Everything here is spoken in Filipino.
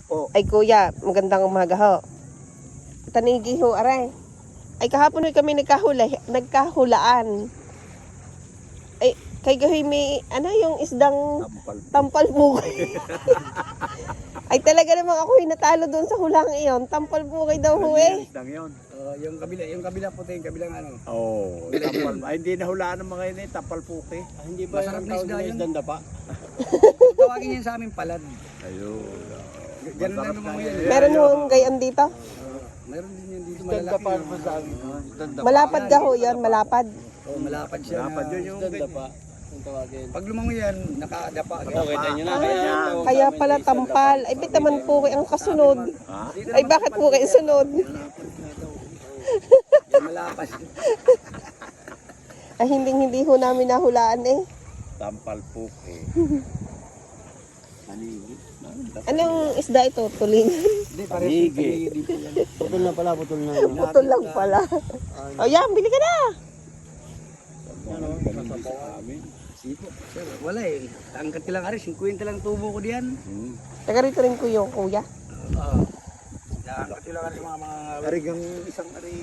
po. Ay kuya, magandang umaga ho. Tanigi ho, aray. Ay kahapon ho kami nagkahulaan. Ay, kay gahoy may, ano yung isdang tampal bukay. Ay talaga namang ako'y natalo doon sa hulang iyon. Tampal bukay daw ho eh. Isdang yun. Yung kabila puti, yung kabilang ano. Oo. Tampal. Ay, hindi nahulaan ng mga yun eh. Tampal puki. Hindi ba Masarap yung na isda yun? isdang dapa? Tawagin yan sa aming palad. Ayun. Ganun na naman yan. Meron hong gayon dito. Meron din yan dito Isdang malalaki. dapa pa sa amin. Isdang dapa. Malapad ga ho yun, malapad. Malapad siya. Dapat yun yung Isdang dapa. Ang tawagin. Pag lumango yan, nakadapa. Kita nyo na. Ah, kaya pala tampal. Ay bit naman po kayo ang kasunod. Ha? Ay bakit po kayo sunod? Malapas. Ay hindi ho namin nahulaan eh. Tampal puki. Anong isda ito? Tulingan? Hindi, pares dito yan. Putol na pala, putol na. Putol lang pala. O yan, bili ka na. Ganun sa amin. Sipo. Sir, wala eh. Tangkat ka lang aris, 50 lang tubo ko diyan. Taga rito rin ko yung kuya. Tangkat ka lang aris mga Arigang isang ari.